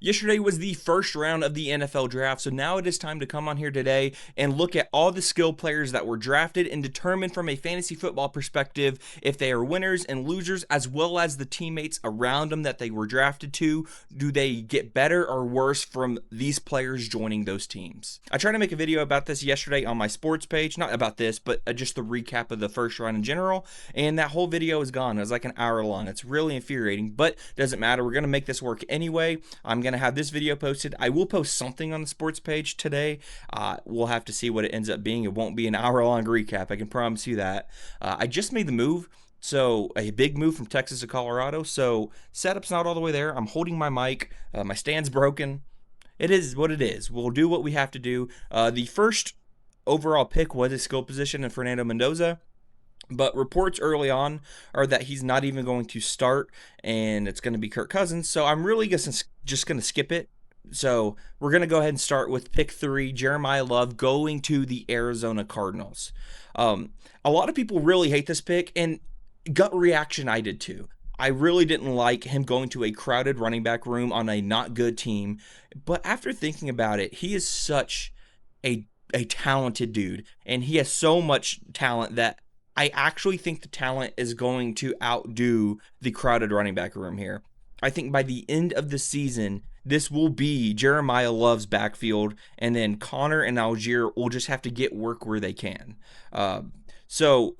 Yesterday was the first round of the NFL draft, so now it is time to come on here today and look at all the skill players that were drafted and determine from a fantasy football perspective if they are winners and losers, as well as the teammates around them that they were drafted to. Do they get better or worse from these players joining those teams? I tried to make a video about this yesterday on my sports page, not about this, but just the recap of the first round in general, and that whole video is gone. It was like an hour long. It's really infuriating, but doesn't matter. We're going to make this work anyway. I'm going to have this video posted. I will post something on the sports page today. We'll have to see what it ends up being. It won't be an hour-long recap. I can promise you that. I just made the move. So a big move from Texas to Colorado. So setup's not all the way there. I'm holding my mic. My stand's broken. It is what it is. We'll do what we have to do. The first overall pick was a skill position in Fernando Mendoza. But reports early on are that he's not even going to start, and it's going to be Kirk Cousins. So I'm really just going to skip it. So we're going to go ahead and start with pick 3, Jeremiah Love going to the Arizona Cardinals. A lot of people really hate this pick, and gut reaction, I did too. I really didn't like him going to a crowded running back room on a not good team. But after thinking about it, he is such a talented dude, and he has so much talent that I actually think the talent is going to outdo the crowded running back room here. I think by the end of the season, this will be Jeremiah Love's backfield, and then Connor and Algier will just have to get work where they can. So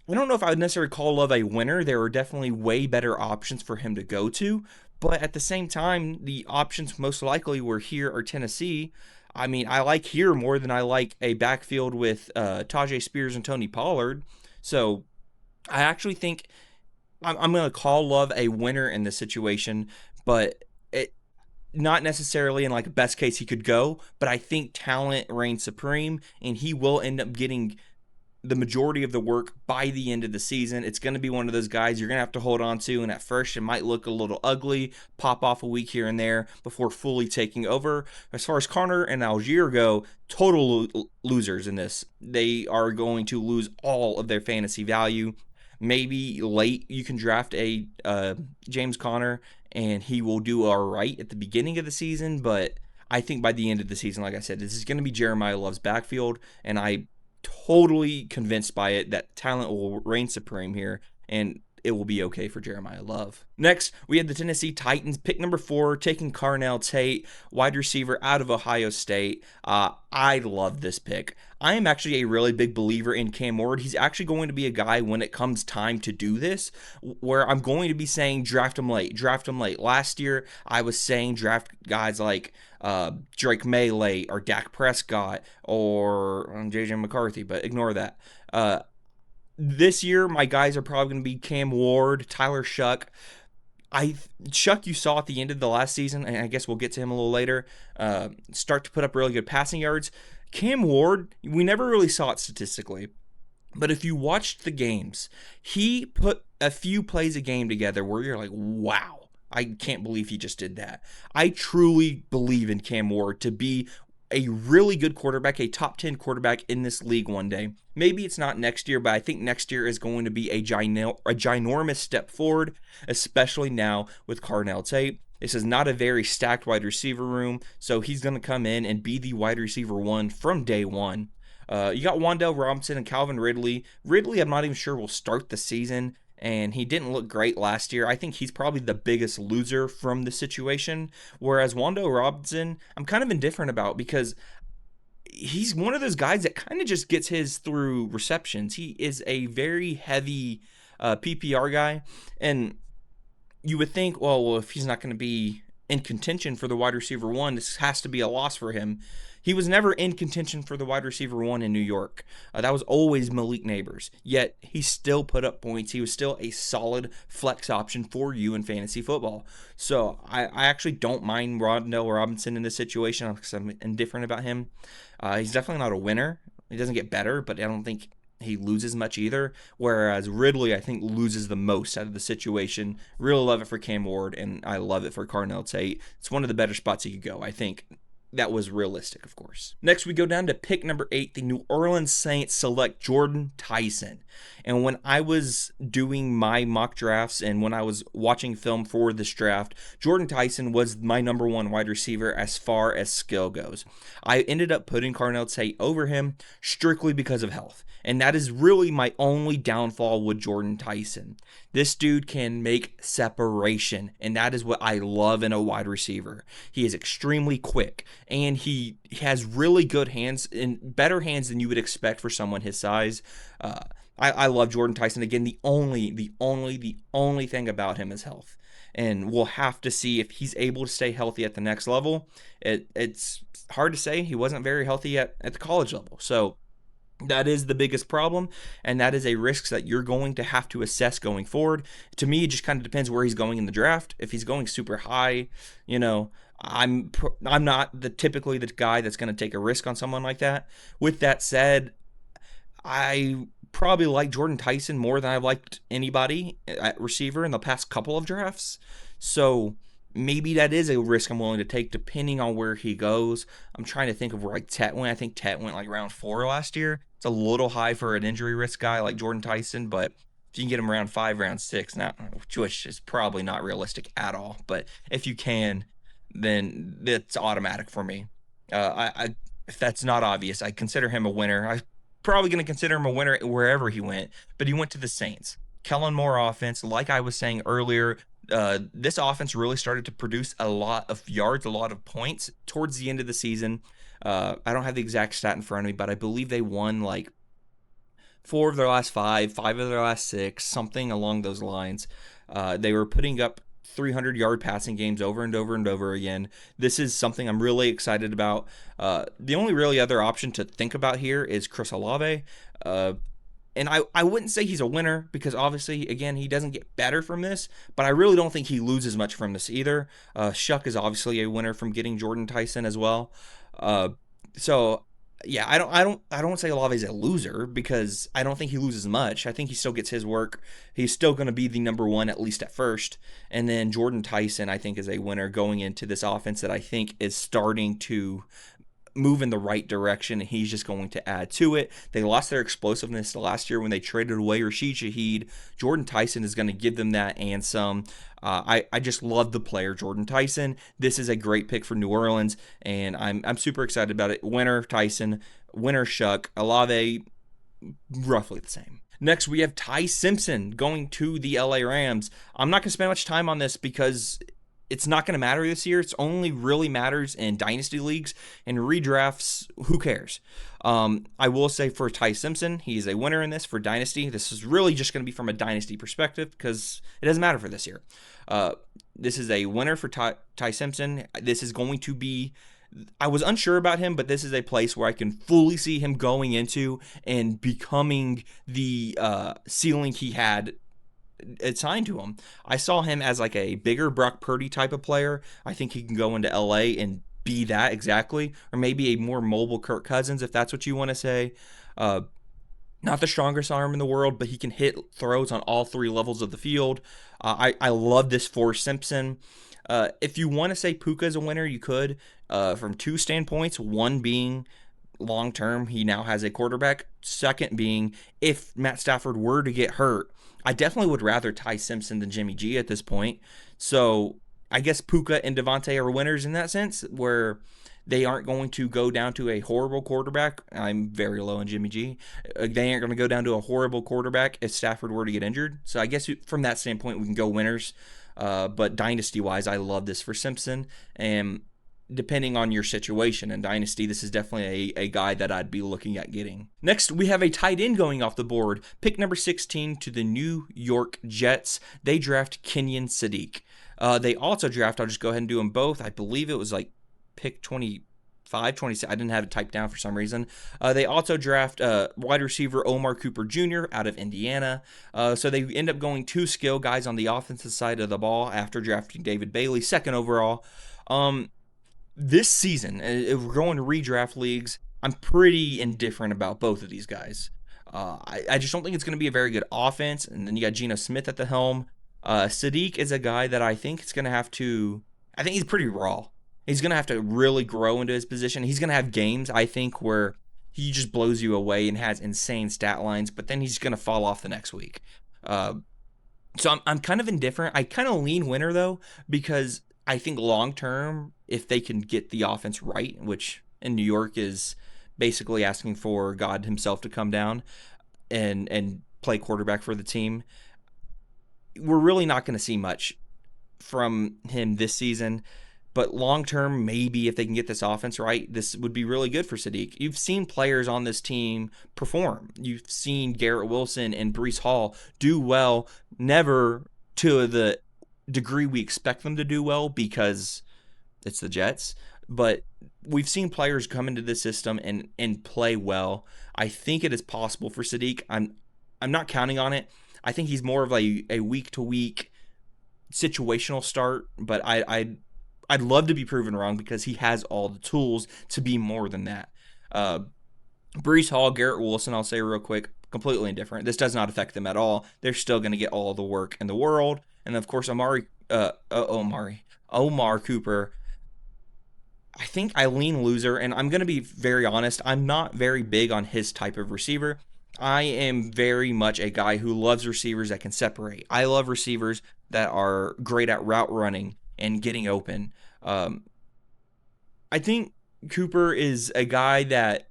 I don't know if I would necessarily call Love a winner. There are definitely way better options for him to go to, but at the same time, the options most likely were here or Tennessee. I mean, I like here more than I like a backfield with Tajay Spears and Tony Pollard. So I actually think I'm going to call Love a winner in this situation, but it not necessarily in like best case he could go, but I think talent reigns supreme, and he will end up getting the majority of the work by the end of the season. It's going to be one of those guys you're going to have to hold on to, and at first it might look a little ugly, pop off a week here and there before fully taking over. As far as Connor and Algier go, total losers in this. They are going to lose all of their fantasy value. Maybe late you can draft a James Conner, and he will do all right at the beginning of the season, but I think by the end of the season, like I said, this is going to be Jeremiah Love's backfield, and I totally convinced by it that talent will reign supreme here, and it will be okay for Jeremiah Love. Next, we had the Tennessee Titans, pick number 4, taking Carnell Tate, wide receiver out of Ohio State. I love this pick. I am actually a really big believer in Cam Ward. He's actually going to be a guy when it comes time to do this, where I'm going to be saying draft him late, draft him late. Last year, I was saying draft guys like Drake May late, or Dak Prescott, or J.J. McCarthy, but ignore that. This year, my guys are probably going to be Cam Ward, Tyler Shough. Shough, you saw at the end of the last season, and I guess we'll get to him a little later, start to put up really good passing yards. Cam Ward, we never really saw it statistically, but if you watched the games, he put a few plays a game together where you're like, wow, I can't believe he just did that. I truly believe in Cam Ward to be a really good quarterback, a top 10 quarterback in this league one day. Maybe it's not next year, but I think next year is going to be a ginormous step forward, especially now with Carnell Tate. This is not a very stacked wide receiver room, so he's going to come in and be the wide receiver 1 from day one. You got Wan'Dale Robinson and Calvin Ridley. Ridley, I'm not even sure will start the season, and he didn't look great last year. I think he's probably the biggest loser from the situation, whereas Wan'Dale Robinson, I'm kind of indifferent about because he's one of those guys that kind of just gets his through receptions. He is a very heavy PPR guy, and you would think, well, if he's not going to be in contention for the wide receiver 1, this has to be a loss for him. He was never in contention for the wide receiver 1 in New York. That was always Malik Neighbors. Yet he still put up points. He was still a solid flex option for you in fantasy football. So I actually don't mind Wan'Dale Robinson in this situation because I'm indifferent about him. He's definitely not a winner. He doesn't get better, but I don't think he loses much either. Whereas Ridley, I think, loses the most out of the situation. Really love it for Cam Ward, and I love it for Carnell Tate. It's one of the better spots he could go, I think. that was realistic, of course. Next, we go down to pick number 8. The New Orleans Saints select Jordan Tyson. And when I was doing my mock drafts and when I was watching film for this draft, Jordan Tyson was my number 1 wide receiver as far as skill goes. I ended up putting Carnell Tate over him strictly because of health. And that is really my only downfall with Jordan Tyson. This dude can make separation, and that is what I love in a wide receiver. He is extremely quick, and he has really good hands, and better hands than you would expect for someone his size. I love Jordan Tyson. Again, the only thing about him is health. And we'll have to see if he's able to stay healthy at the next level. It's hard to say. He wasn't very healthy at the college level. So that is the biggest problem, and that is a risk that you're going to have to assess going forward. To me, it just kind of depends where he's going in the draft. If he's going super high, I'm not typically the guy that's going to take a risk on someone like that. With that said, I probably like Jordan Tyson more than I've liked anybody at receiver in the past couple of drafts. So maybe that is a risk I'm willing to take depending on where he goes. I'm trying to think of where Tet went. I think Tet went round 4 last year. It's a little high for an injury risk guy like Jordan Tyson, but if you can get him round 5, round 6, now, which is probably not realistic at all, but if you can, then it's automatic for me. If that's not obvious, I consider him a winner. I'm probably going to consider him a winner wherever he went, but he went to the Saints. Kellen Moore offense, like I was saying earlier, this offense really started to produce a lot of yards, a lot of points towards the end of the season. I don't have the exact stat in front of me, but I believe they won 4 of their last 5 of their last 6, something along those lines. They were putting up 300-yard passing games over and over and over again. This is something I'm really excited about. The only really other option to think about here is Chris Olave. And I wouldn't say he's a winner because obviously, again, he doesn't get better from this, but I really don't think he loses much from this either. Shuck is obviously a winner from getting Jordan Tyson as well. So yeah, I don't say Olave's a loser because I don't think he loses much. I think he still gets his work. He's still going to be the number 1 at least at first. And then Jordan Tyson, I think, is a winner going into this offense that I think is starting to move in the right direction, and he's just going to add to it. They lost their explosiveness last year when they traded away Rashid Shaheed. Jordan Tyson is going to give them that and some. I just love the player Jordan Tyson. This is a great pick for New Orleans, and I'm super excited about it. Winner Tyson, winner Shuck, Olave, roughly the same. Next, we have Ty Simpson going to the LA Rams. I'm not going to spend much time on this because it's not going to matter this year. It's only really matters in dynasty leagues and redrafts. Who cares? I will say for Ty Simpson, he's a winner in this for dynasty. This is really just going to be from a dynasty perspective because it doesn't matter for this year. This is a winner for Ty Simpson. This is going to be, I was unsure about him, but this is a place where I can fully see him going into and becoming the ceiling he had assigned to him. I saw him as a bigger Brock Purdy type of player. I think he can go into LA and be that exactly, or maybe a more mobile Kirk Cousins, if that's what you want to say. Not the strongest arm in the world, but he can hit throws on all 3 levels of the field. I love this for Simpson. If you want to say Puka is a winner, you could, from 2 standpoints. One being long term, he now has a quarterback. Second being, if Matt Stafford were to get hurt, I definitely would rather Ty Simpson than Jimmy G at this point. So I guess Puka and Devontae are winners in that sense, where they aren't going to go down to a horrible quarterback. I'm very low on Jimmy G. They aren't going to go down to a horrible quarterback if Stafford were to get injured. So I guess from that standpoint, we can go winners. But dynasty-wise, I love this for Simpson. And depending on your situation in dynasty, this is definitely a guy that I'd be looking at getting. Next, we have a tight end going off the board. Pick number 16 to the New York Jets. They draft Kenyon Sadiq. They also draft, I'll just go ahead and do them both. I believe it was pick 25, 26. I didn't have it typed down for some reason. They also draft wide receiver Omar Cooper Jr. out of Indiana. So they end up going 2 skill guys on the offensive side of the ball after drafting David Bailey, 2nd overall. This season, if we're going to redraft leagues, I'm pretty indifferent about both of these guys. I just don't think it's going to be a very good offense. And then you got Geno Smith at the helm. Sadiq is a guy that I think it's going to have to. I think he's pretty raw. He's going to have to really grow into his position. He's going to have games, I think, where he just blows you away and has insane stat lines, but then he's going to fall off the next week. Uh, so I'm kind of indifferent. I kind of lean winner, though, because I think long term, if they can get the offense right, which in New York is basically asking for God himself to come down and play quarterback for the team, we're really not going to see much from him this season. But long term, maybe if they can get this offense right, this would be really good for Sadiq. You've seen players on this team perform. You've seen Garrett Wilson and Breece Hall do well, never to the degree we expect them to do well because it's the Jets. But we've seen players come into the system and play well. I think it is possible for Sadiq. I'm not counting on it. I think he's more of a week to week situational start, but I'd love to be proven wrong because he has all the tools to be more than that. Breece Hall, Garrett Wilson, I'll say real quick, completely indifferent. This does not affect them at all. They're still going to get all the work in the world. And of course, Omar Cooper, I think I lean loser, and I'm going to be very honest. I'm not very big on his type of receiver. I am very much a guy who loves receivers that can separate. I love receivers that are great at route running and getting open. I think Cooper is a guy that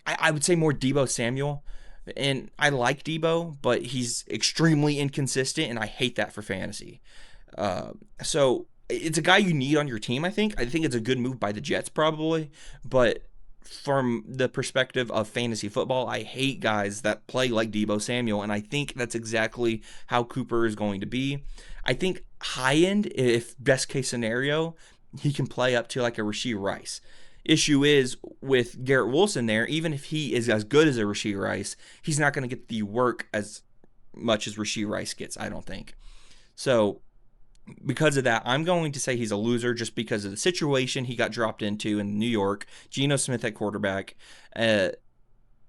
I would say more Deebo Samuel. And I like Deebo, but he's extremely inconsistent, and I hate that for fantasy. So it's a guy you need on your team, I think. I think it's a good move by the Jets, probably. But from the perspective of fantasy football, I hate guys that play like Deebo Samuel, and I think that's exactly how Cooper is going to be. I think high end, if best case scenario, he can play up to like a Rashee Rice. Issue is with Garrett Wilson there, even if he is as good as a Rashee Rice, he's not going to get the work as much as Rashee Rice gets, I don't think. So because of that, I'm going to say he's a loser just because of the situation he got dropped into in New York. Geno Smith at quarterback.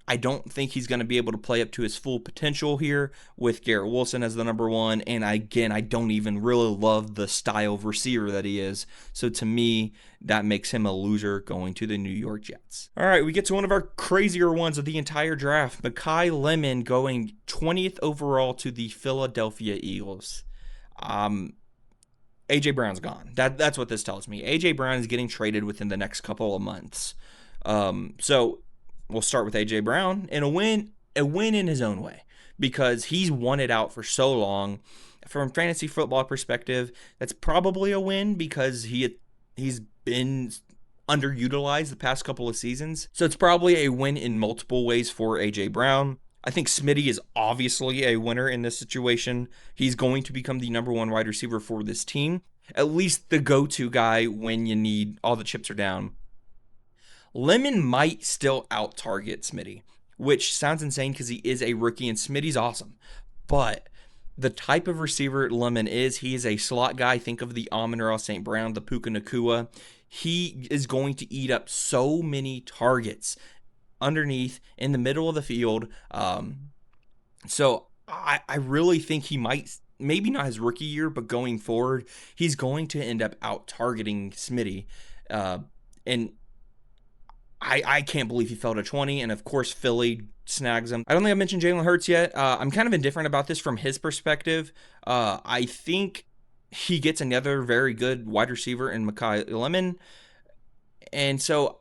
I don't think he's going to be able to play up to his full potential here with Garrett Wilson as the number one. And again, I don't even really love the style of receiver that he is. So to me, that makes him a loser going to the New York Jets. All right, we get to one of our crazier ones of the entire draft. Makai Lemon going 20th overall to the Philadelphia Eagles. A.J. Brown's gone. That's what this tells me. A.J. Brown is getting traded within the next couple of months. So we'll start with A.J. Brown, and a win in his own way because he's won it out for so long. From a fantasy football perspective, that's probably a win because he's been underutilized the past couple of seasons. So it's probably a win in multiple ways for A.J. Brown. I think Smitty is obviously a winner in this situation. He's going to become the number one wide receiver for this team. At least the go-to guy when you need all the chips are down. Lemon might still out-target Smitty, which sounds insane because he is a rookie and Smitty's awesome. But the type of receiver Lemon is, he is a slot guy. Think of the Amon-Ra St. Brown, the Puka Nacua. He is going to eat up so many targets underneath in the middle of the field. So I really think he might, maybe not his rookie year, but going forward, he's going to end up out targeting Smitty. And I can't believe he fell to 20. And of course, Philly snags him. I don't think I mentioned Jalen Hurts yet. I'm kind of indifferent about this from his perspective. I think he gets another very good wide receiver in Makai Lemon. And so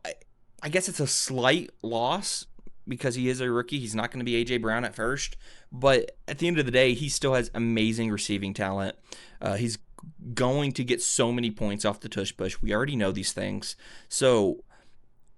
I guess it's a slight loss because he is a rookie. He's not going to be A.J. Brown at first. But at the end of the day, he still has amazing receiving talent. He's going to get so many points off the tush push. We already know these things. So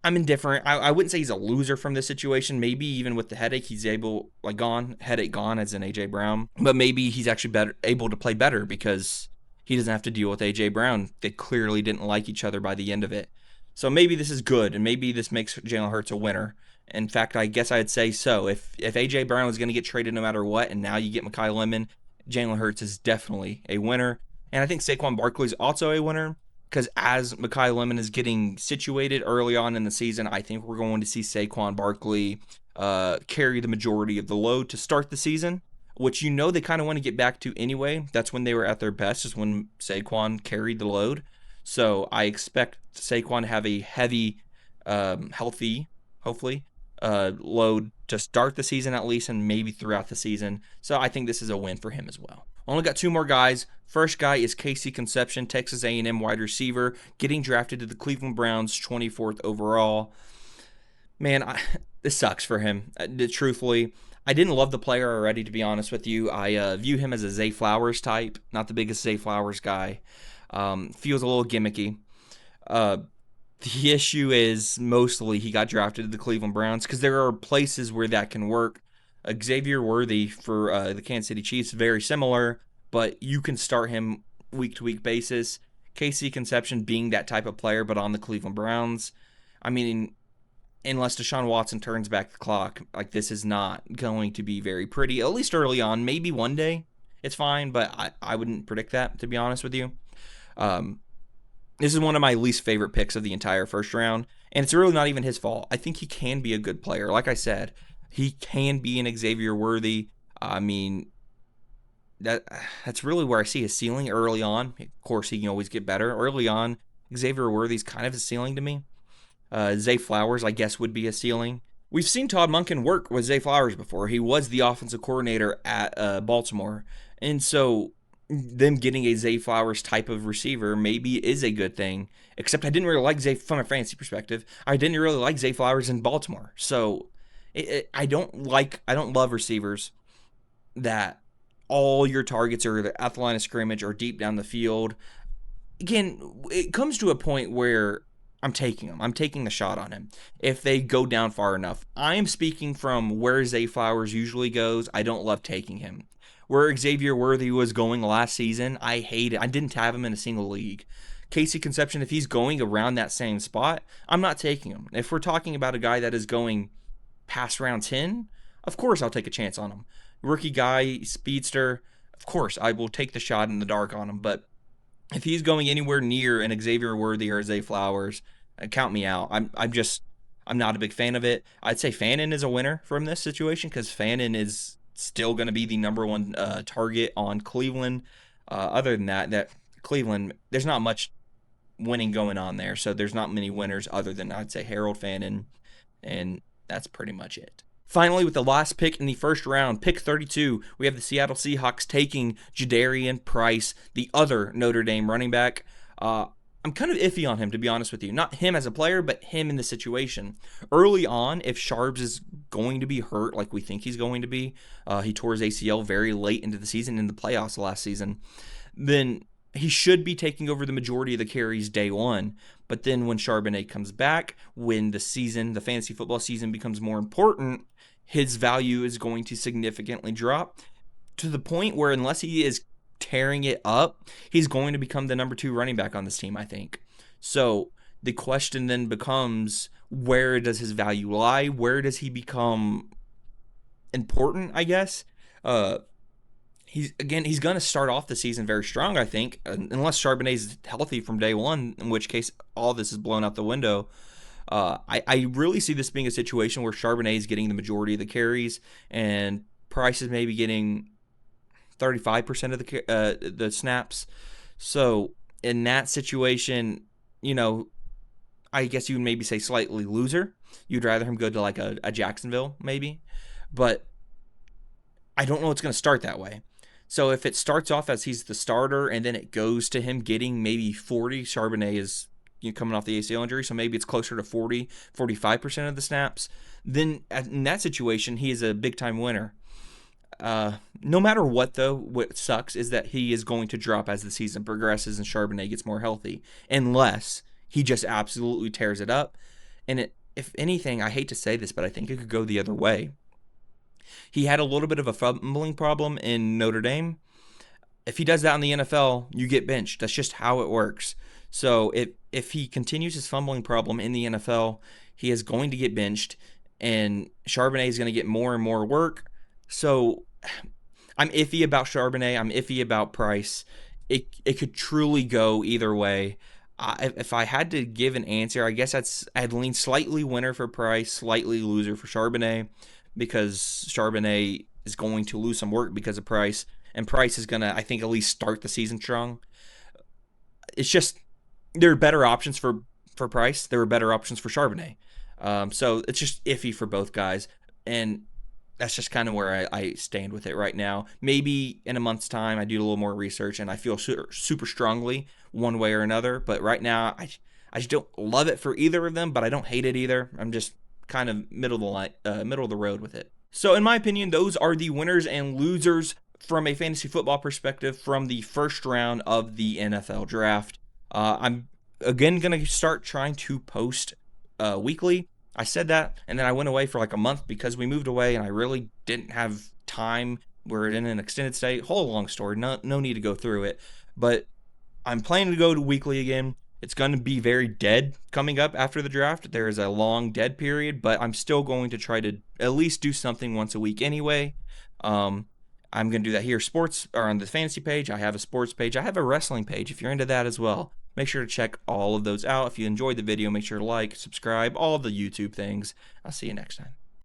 I'm indifferent. I wouldn't say he's a loser from this situation. Maybe even with the headache, he's headache gone as an A.J. Brown. But maybe he's actually able to play better because he doesn't have to deal with A.J. Brown. They clearly didn't like each other by the end of it. So maybe this is good, and maybe this makes Jalen Hurts a winner. In fact, I guess I'd say so. If A.J. Brown was going to get traded no matter what, and now you get Makai Lemon, Jalen Hurts is definitely a winner. And I think Saquon Barkley is also a winner because as Makai Lemon is getting situated early on in the season, I think we're going to see Saquon Barkley carry the majority of the load to start the season, which they kind of want to get back to anyway. That's when they were at their best, is when Saquon carried the load. So I expect Saquon to have a heavy, healthy, hopefully, load to start the season at least, and maybe throughout the season. So I think this is a win for him as well. Only got two more guys. First guy is Casey Conception, Texas A&M wide receiver, getting drafted to the Cleveland Browns, 24th overall. Man, this sucks for him. Truthfully, I didn't love the player already, to be honest with you. I view him as a Zay Flowers type, not the biggest Zay Flowers guy. Feels a little gimmicky. Uh, the issue is mostly he got drafted to the Cleveland Browns because there are places where that can work. Xavier Worthy for the Kansas City Chiefs, very similar, but you can start him week to week basis. Casey Conception being that type of player, but on the Cleveland Browns. I mean, unless Deshaun Watson turns back the clock, like this is not going to be very pretty, at least early on. Maybe one day it's fine, but I wouldn't predict that, to be honest with you. Um, this is one of my least favorite picks of the entire first round, and it's really not even his fault. I think he can be a good player. Like I said, he can be an Xavier Worthy. I mean, that's really where I see his ceiling early on. Of course, he can always get better. Early on, Xavier Worthy's kind of a ceiling to me. Zay Flowers, I guess, would be a ceiling. We've seen Todd Monken work with Zay Flowers before. He was the offensive coordinator at Baltimore. And so them getting a Zay Flowers type of receiver maybe is a good thing. Except I didn't really like Zay from a fantasy perspective. I didn't really like Zay Flowers in Baltimore. So I don't love receivers that all your targets are at the line of scrimmage or deep down the field. Again, it comes to a point where I'm taking him. I'm taking the shot on him if they go down far enough. I am speaking from where Zay Flowers usually goes. I don't love taking him. Where Xavier Worthy was going last season, I hate it. I didn't have him in a single league. Casey Conception, if he's going around that same spot, I'm not taking him. If we're talking about a guy that is going past round 10, of course I'll take a chance on him. Rookie guy, speedster, of course I will take the shot in the dark on him. But if he's going anywhere near an Xavier Worthy or Zay Flowers, count me out. I'm not a big fan of it. I'd say Fannin is a winner from this situation because Fannin is still going to be the number one target on Cleveland. Other than that Cleveland, there's not much winning going on there, so there's not many winners other than I'd say Harold Fannin, and that's pretty much it. Finally, with the last pick in the first round, pick 32, we have the Seattle Seahawks taking Jadarian Price, the other Notre Dame running back. I'm kind of iffy on him, to be honest with you. Not him as a player, but him in the situation. Early on, if Sharps is going to be hurt like we think he's going to be, he tore his ACL very late into the season, in the playoffs last season, then he should be taking over the majority of the carries day one. But then when Charbonnet comes back, when the fantasy football season becomes more important, his value is going to significantly drop to the point where unless he is tearing it up, he's going to become the number 2 running back on this team, I think. So the question then becomes, where does his value lie? Where does he become important, I guess? He's going to start off the season very strong, I think, unless Charbonnet is healthy from day one, in which case all this is blown out the window. I really see this being a situation where Charbonnet is getting the majority of the carries and Price is maybe getting 35% of the snaps. So in that situation, I guess you would maybe say slightly loser. You'd rather him go to like a Jacksonville maybe, but I don't know it's going to start that way. So if it starts off as he's the starter and then it goes to him getting maybe 40, Charbonnet is coming off the ACL injury, so maybe it's closer to 40, 45% of the snaps, then in that situation, he is a big-time winner. No matter what, though, what sucks is that he is going to drop as the season progresses and Charbonnet gets more healthy, unless he just absolutely tears it up. And if anything, I hate to say this, but I think it could go the other way. He had a little bit of a fumbling problem in Notre Dame. If he does that in the NFL, you get benched. That's just how it works. So if he continues his fumbling problem in the NFL, he is going to get benched, and Charbonnet is going to get more and more work. So I'm iffy about Charbonnet. I'm iffy about Price. It could truly go either way. If I had to give an answer, I guess I'd lean slightly winner for Price, slightly loser for Charbonnet, because Charbonnet is going to lose some work because of Price, and Price is going to, I think, at least start the season strong. It's just, there are better options for Price. There were better options for Charbonnet. So it's just iffy for both guys, and that's just kind of where I stand with it right now. Maybe in a month's time, I do a little more research and I feel super strongly one way or another. But right now, I just don't love it for either of them, but I don't hate it either. I'm just kind of middle of the road with it. So in my opinion, those are the winners and losers from a fantasy football perspective from the first round of the NFL draft. I'm again going to start trying to post weekly. I said that, and then I went away for like a month because we moved away, and I really didn't have time. We're in an extended stay. Whole long story. No need to go through it. But I'm planning to go to weekly again. It's going to be very dead coming up after the draft. There is a long dead period, but I'm still going to try to at least do something once a week anyway. I'm going to do that here. Sports are on the fantasy page. I have a sports page. I have a wrestling page if you're into that as well. Make sure to check all of those out. If you enjoyed the video, make sure to like, subscribe, all the YouTube things. I'll see you next time.